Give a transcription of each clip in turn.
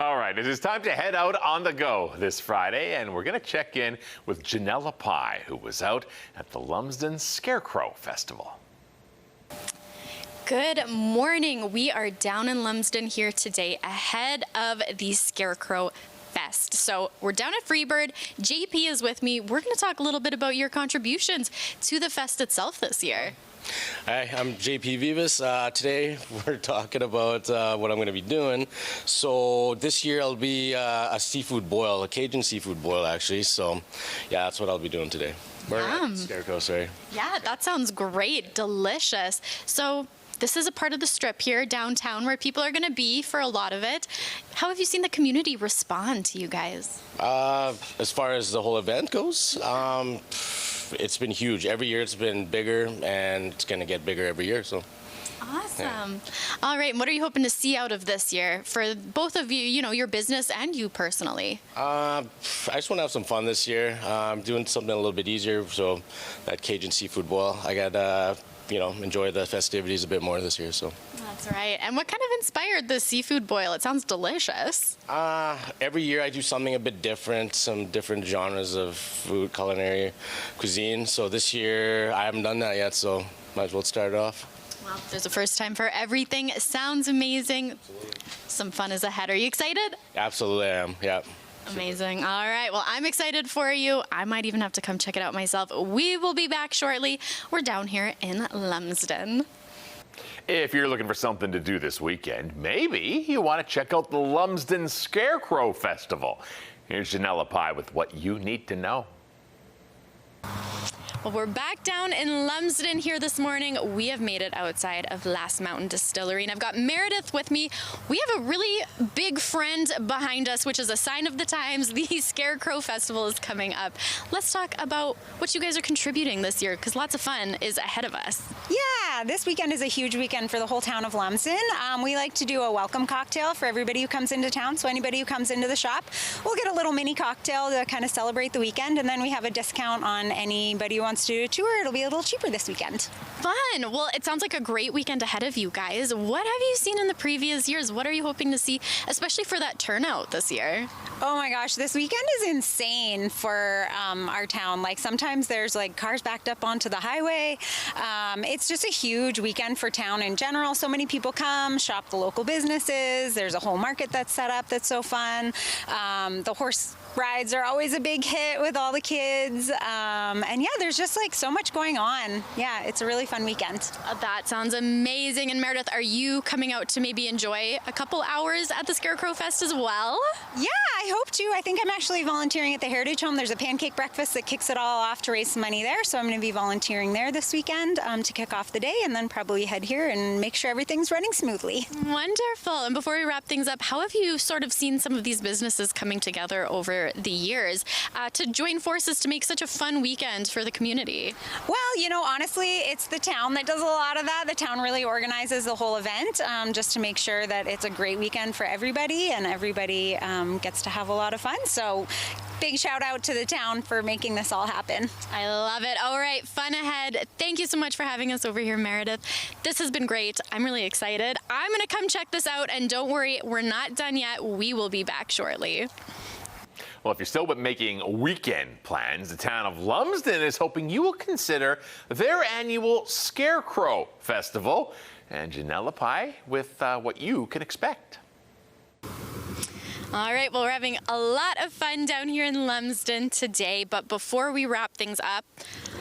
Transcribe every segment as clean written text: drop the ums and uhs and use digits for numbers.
All right, it is time to head out on the go this Friday, and we're going to check in with Janella Pye, who was out at the Lumsden Scarecrow Festival. Good morning. We are down in Lumsden here today ahead of the Scarecrow Fest. So we're down at Freebird. JP is with me. We're going to talk a little bit about your contributions to the fest itself this year. Hi, I'm JP Vivas. Today we're talking about what I'm going to be doing. So this year I'll be a seafood boil, a Cajun seafood boil actually. So yeah, that's what I'll be doing today. Scarecrow, sorry. Yeah, that sounds great. Delicious. So this is a part of the strip here downtown where people are going to be for a lot of it. How have you seen the community respond to you guys? As far as the whole event goes, it's been huge. Every year it's been bigger, and it's going to get bigger every year. So. Awesome. Yeah. All right. What are you hoping to see out of this year for both of you, your business and you personally? I just want to have some fun this year. I'm doing something a little bit easier, so that Cajun seafood boil. I got enjoy the festivities a bit more this year. So. That's right. And what kind of inspired the seafood boil? It sounds delicious. Every year I do something a bit different, some different genres of food, culinary cuisine. So this year I haven't done that yet, so might as well start it off. Well, there's a first time for everything. It sounds amazing. Absolutely. Some fun is ahead. Are you excited? Absolutely, I am. Yeah. Amazing. All right. Well, I'm excited for you. I might even have to come check it out myself. We will be back shortly. We're down here in Lumsden. If you're looking for something to do this weekend, maybe you want to check out the Lumsden Scarecrow Festival. Here's Janella Pye with what you need to know. Well, we're back down in Lumsden here this morning. We have made it outside of Last Mountain Distillery, and I've got Meredith with me. We have a really big friend behind us, which is a sign of the times. The Scarecrow Festival is coming up. Let's talk about what you guys are contributing this year, because lots of fun is ahead of us. Yeah, this weekend is a huge weekend for the whole town of Lumsden. We like to do a welcome cocktail for everybody who comes into town. So anybody who comes into the shop, we'll get a little mini cocktail to kind of celebrate the weekend, and then we have a discount on anybody who wants to do a tour. It'll be a little cheaper this weekend. Fun. Well, it sounds like a great weekend ahead of you guys. What have you seen in the previous years? What are you hoping to see, especially for that turnout this year? Oh my gosh, this weekend is insane for our town. Like sometimes there's like cars backed up onto the highway. It's just a huge weekend for town in general. So many people come, shop the local businesses. There's a whole market that's set up that's so fun. The horse rides are always a big hit with all the kids. And yeah, there's just like so much going on. Yeah, it's a really fun weekend. That sounds amazing. And Meredith, are you coming out to maybe enjoy a couple hours at the Scarecrow Fest as well? Yeah, I hope to. I think I'm actually volunteering at the Heritage Home. There's a pancake breakfast that kicks it all off to raise some money there. So I'm going to be volunteering there this weekend to kick off the day, and then probably head here and make sure everything's running smoothly. Wonderful. And before we wrap things up, how have you sort of seen some of these businesses coming together over the years to join forces to make such a fun weekend for the community? Well, honestly, it's the town that does a lot of that. The town really organizes the whole event just to make sure that it's a great weekend for everybody, and everybody gets to have a lot of fun. So big shout out to the town for making this all happen. I love it. All right, fun ahead. Thank you so much for having us over here, Meredith. This has been great. I'm really excited. I'm going to come check this out, and don't worry, we're not done yet. We will be back shortly. Well, if you're still making weekend plans, the town of Lumsden is hoping you will consider their annual Scarecrow Festival. And Janella Pye with what you can expect. All right, well, we're having a lot of fun down here in Lumsden today, but before we wrap things up,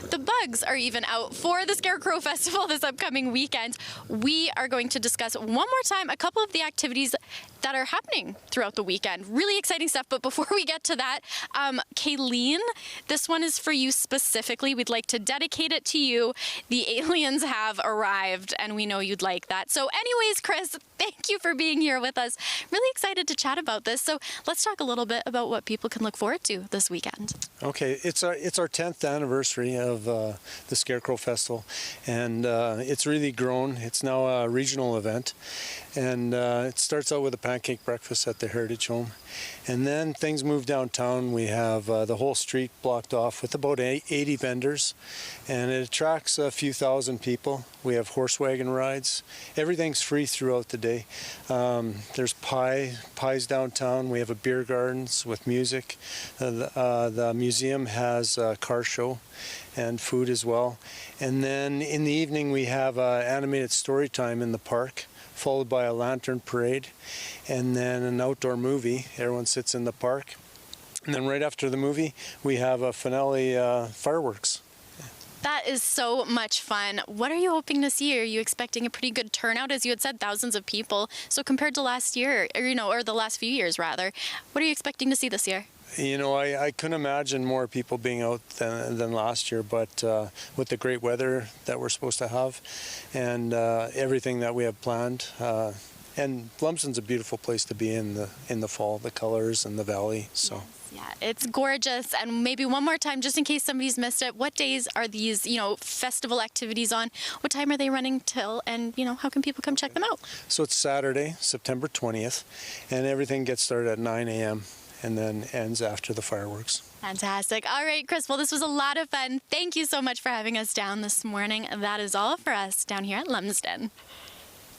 the bugs are even out for the Scarecrow Festival this upcoming weekend. We are going to discuss one more time a couple of the activities that are happening throughout the weekend. Really exciting stuff, but before we get to that, Kayleen, this one is for you specifically. We'd like to dedicate it to you. The aliens have arrived, and we know you'd like that. So anyways, Chris, thank you for being here with us. Really excited to chat about this. So let's talk a little bit about what people can look forward to this weekend. Okay, it's our 10th anniversary of the Scarecrow Festival, and it's really grown. It's now a regional event, and it starts out with a pancake breakfast at the Heritage Home, and then things move downtown. We have the whole street blocked off with about 80 vendors, and it attracts a few thousand people. We have horse wagon rides. Everything's free throughout the day. There's pies downtown. We have a beer gardens with music. The museum has a car show and food as well. And then in the evening we have animated story time in the park, followed by a lantern parade, and then an outdoor movie. Everyone sits in the park. And then right after the movie, we have a finale fireworks. That is so much fun. What are you hoping to see? Are you expecting a pretty good turnout? As you had said, thousands of people. So compared to last year, or the last few years rather, what are you expecting to see this year? You know, I couldn't imagine more people being out than last year, but with the great weather that we're supposed to have and everything that we have planned, and Lumsden's a beautiful place to be in the fall, the colors and the valley. So. Yeah, it's gorgeous. And maybe one more time, just in case somebody's missed it, what days are these, festival activities on? What time are they running till? And, how can people come check them out? So it's Saturday, September 20th, and everything gets started at 9 a.m. and then ends after the fireworks. Fantastic. All right, Chris. Well, this was a lot of fun. Thank you so much for having us down this morning. That is all for us down here at Lumsden.